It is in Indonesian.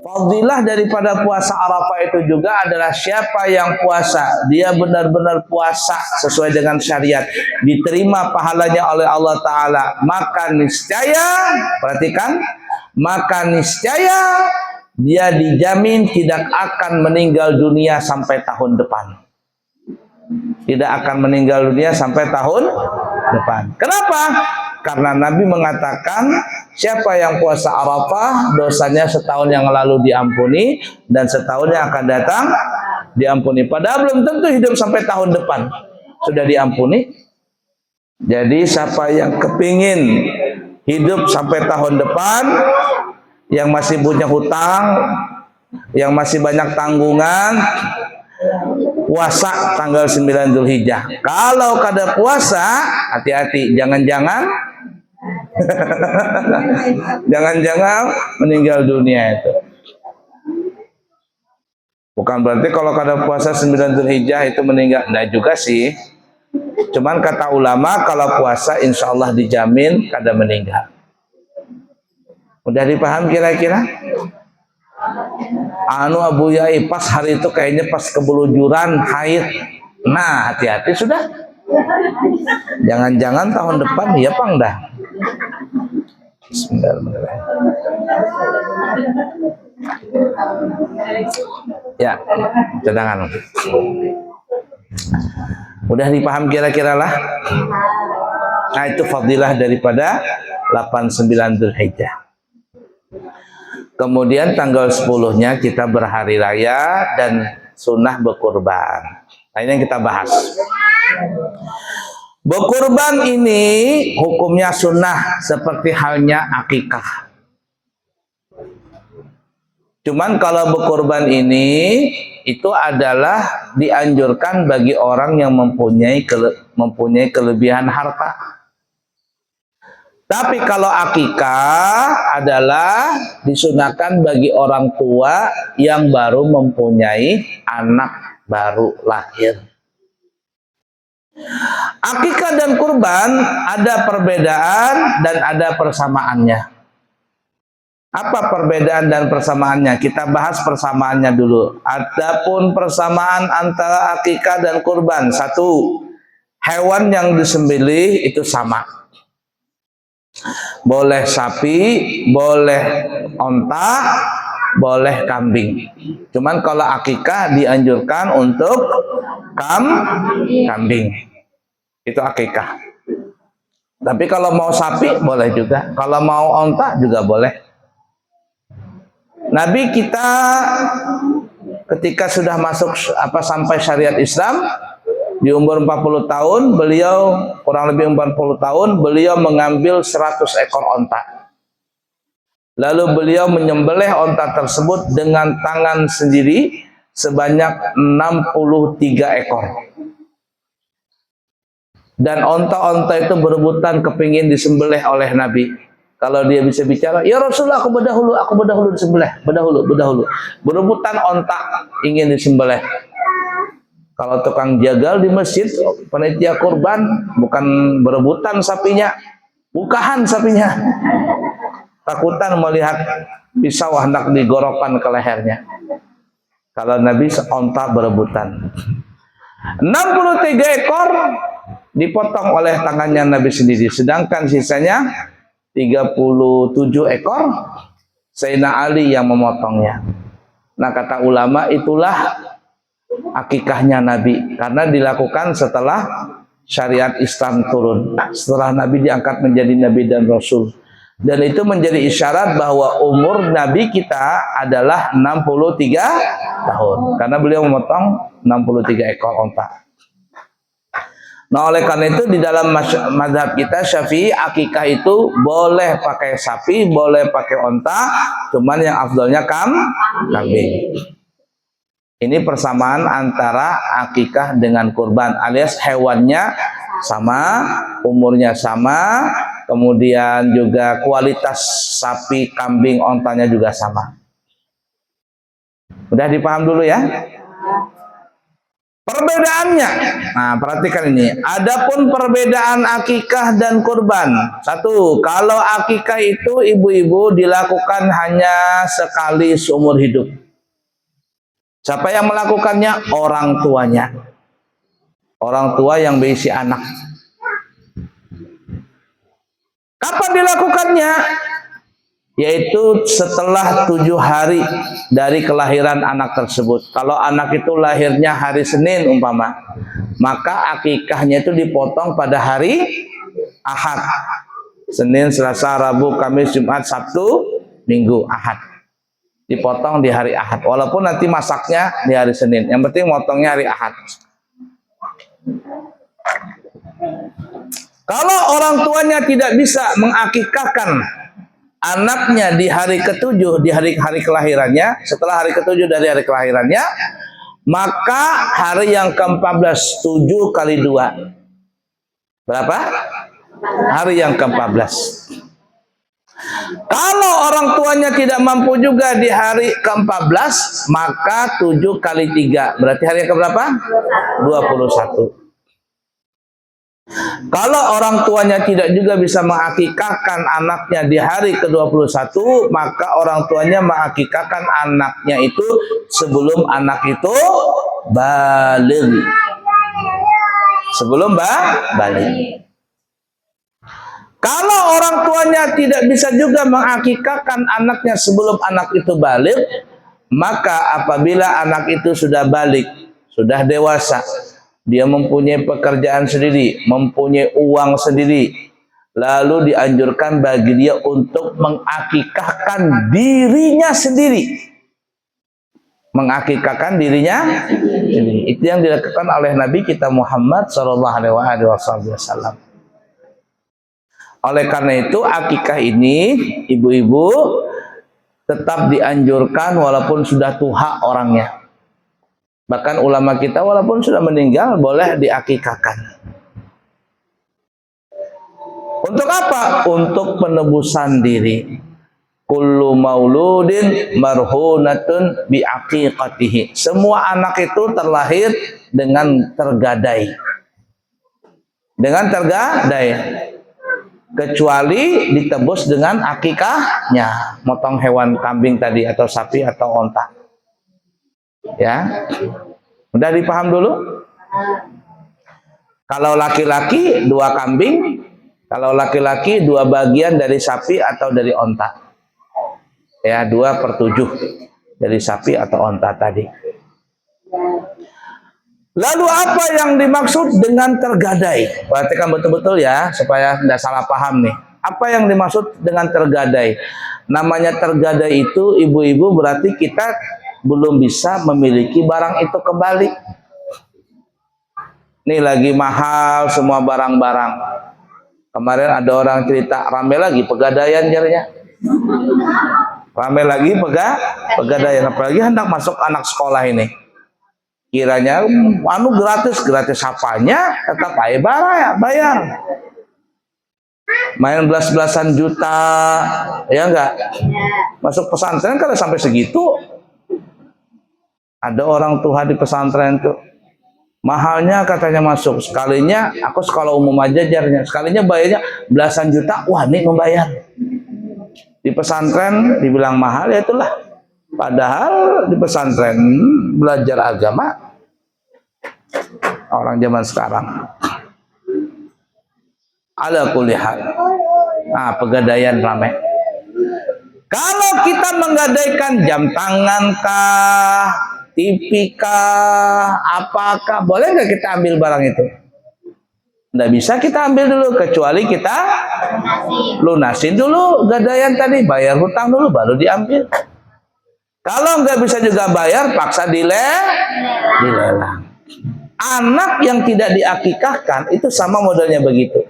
Fadilah daripada puasa Arafah itu juga adalah siapa yang puasa, dia benar-benar puasa sesuai dengan syariat, diterima pahalanya oleh Allah Ta'ala, maka niscaya, perhatikan, maka niscaya dia dijamin tidak akan meninggal dunia sampai tahun depan. Tidak akan meninggal dunia sampai tahun depan. Kenapa? Karena Nabi mengatakan siapa yang puasa Arafah dosanya setahun yang lalu diampuni dan setahun yang akan datang diampuni. Padahal belum tentu hidup sampai tahun depan sudah diampuni. Jadi siapa yang kepingin hidup sampai tahun depan, yang masih punya hutang, yang masih banyak tanggungan, puasa tanggal 9 Zulhijjah. Kalau kada puasa, hati-hati, jangan-jangan jangan-jangan meninggal dunia itu. Bukan berarti kalau kada puasa 9 Zulhijjah itu meninggal. Nah juga sih. Cuman kata ulama kalau puasa insya Allah dijamin kada meninggal. Udah dipaham kira-kira? Anu Abu Yai pas hari itu kayaknya pas kebelujuran haid. Nah hati-hati sudah. Jangan-jangan tahun depan ya pang dah. Bismillahirrahmanirrahim. Ya, cadangan. Udah dipaham kira-kira lah. Nah itu fadilah daripada 89 Dzulhijjah. Kemudian tanggal 10-nya kita berhari raya dan sunnah berkurban. Nah ini yang kita bahas. Berkurban ini hukumnya sunnah seperti halnya akikah. Cuman kalau berkurban ini itu adalah dianjurkan bagi orang yang mempunyai kelebihan harta. Tapi kalau akikah adalah disunahkan bagi orang tua yang baru mempunyai anak baru lahir. Akikah dan kurban ada perbedaan dan ada persamaannya. Apa perbedaan dan persamaannya? Kita bahas persamaannya dulu. Adapun persamaan antara akikah dan kurban, satu, hewan yang disembelih itu sama. Boleh sapi, boleh onta, boleh kambing. Cuman kalau akikah dianjurkan untuk kambing. Itu akikah. Tapi kalau mau sapi boleh juga. Kalau mau onta juga boleh. Nabi kita ketika sudah masuk sampai syariat Islam di umur 40 tahun, beliau kurang lebih 40 tahun, beliau mengambil 100 ekor onta. Lalu beliau menyembelih onta tersebut dengan tangan sendiri sebanyak 63 ekor. Dan onta-onta itu berebutan kepingin disembelih oleh Nabi. Kalau dia bisa bicara, ya Rasulullah aku berdahulu disembelih, berdahulu. Berebutan onta ingin disembelih. Kalau tukang jagal di masjid, panitia kurban, bukan berebutan sapinya, bukahan sapinya. Takutan melihat pisau hendak digorokkan ke lehernya. Kalau Nabi onta berebutan. 63 ekor dipotong oleh tangannya Nabi sendiri, sedangkan sisanya 37 ekor Sayyidina Ali yang memotongnya. Nah kata ulama itulah akikahnya Nabi, karena dilakukan setelah syariat Islam turun, setelah Nabi diangkat menjadi Nabi dan Rasul. Dan itu menjadi isyarat bahwa umur Nabi kita adalah 63 tahun, karena beliau memotong 63 ekor onta. Nah oleh karena itu di dalam mazhab kita Syafi'i, akikah itu boleh pakai sapi, boleh pakai onta, cuman yang afdalnya kambing. Ini persamaan antara akikah dengan kurban, alias hewannya sama, umurnya sama, kemudian juga kualitas sapi, kambing, ontanya juga sama. Udah dipaham dulu ya? Perbedaannya, nah perhatikan ini. Adapun perbedaan akikah dan kurban. Satu, kalau akikah itu ibu-ibu dilakukan hanya sekali seumur hidup. Siapa yang melakukannya? Orang tuanya. Orang tua yang berisi anak. Kapan dilakukannya? Yaitu setelah 7 hari dari kelahiran anak tersebut. Kalau anak itu lahirnya hari Senin umpama, maka akikahnya itu dipotong pada hari Ahad. Senin, Selasa, Rabu, Kamis, Jumat, Sabtu, Minggu, Ahad. Dipotong di hari Ahad. Walaupun nanti masaknya di hari Senin. Yang penting motongnya hari Ahad. Kalau orang tuanya tidak bisa mengakikahkan anaknya di hari ke-7, di hari kelahirannya, setelah hari ke-7 dari hari kelahirannya, maka hari yang ke-14, 7 kali 2. Berapa? Hari yang ke-14. Kalau orang tuanya tidak mampu juga di hari ke-14, maka 7 kali 3. Berarti hari yang ke-berapa? 21. Kalau orang tuanya tidak juga bisa mengakikahkan anaknya di hari ke-21, maka orang tuanya mengakikahkan anaknya itu sebelum anak itu baligh. Sebelum baligh. Kalau orang tuanya tidak bisa juga mengakikahkan anaknya sebelum anak itu baligh, maka apabila anak itu sudah baligh, sudah dewasa, dia mempunyai pekerjaan sendiri, mempunyai uang sendiri, lalu dianjurkan bagi dia untuk mengakikahkan dirinya sendiri. Mengakikahkan dirinya sendiri. Itu yang dilakukan oleh Nabi kita Muhammad SAW. Oleh karena itu, akikah ini, ibu-ibu, tetap dianjurkan walaupun sudah tua orangnya. Bahkan ulama kita walaupun sudah meninggal boleh diakikahkan. Untuk apa? Untuk penebusan diri. Kullu mauludin marhunatun biaqiqatihi. Semua anak itu terlahir dengan tergadai. Dengan tergadai. Kecuali ditebus dengan akikahnya. Motong hewan kambing tadi atau sapi atau onta. Ya, udah dipaham dulu. Kalau laki-laki 2 kambing, kalau laki-laki 2 bagian dari sapi atau dari onta. Ya, 2/7 dari sapi atau onta tadi. Lalu apa yang dimaksud dengan tergadai? Perhatikan betul-betul ya, supaya tidak salah paham nih. Apa yang dimaksud dengan tergadai? Namanya tergadai itu, ibu-ibu, berarti kita belum bisa memiliki barang itu kembali. Nih lagi mahal semua barang-barang. Kemarin ada orang cerita, rame lagi pegadaian jarinya. Rame lagi pegadaian. Apalagi hendak masuk anak sekolah ini. Kiranya gratis apanya, tetap aja bayar. Main belas-belasan juta, ya enggak? Masuk pesantren kalau sampai segitu. Ada orang tua di pesantren tuh, mahalnya katanya masuk. Sekalinya, aku sekolah umum aja jarnya. Sekalinya bayarnya belasan juta, wah ini membayar. Di pesantren dibilang mahal, ya itulah. Padahal di pesantren belajar agama orang zaman sekarang. Ala kulli hal. Nah, pegadaian ramai. Kalau kita menggadaikan jam tangan kah, TV kah, apakah, boleh nggak kita ambil barang itu? Nggak bisa kita ambil dulu, kecuali kita lunasin dulu gadaian tadi, bayar hutang dulu, baru diambil. Kalau nggak bisa juga bayar, paksa dilelang. Anak yang tidak diakikahkan itu sama modelnya begitu.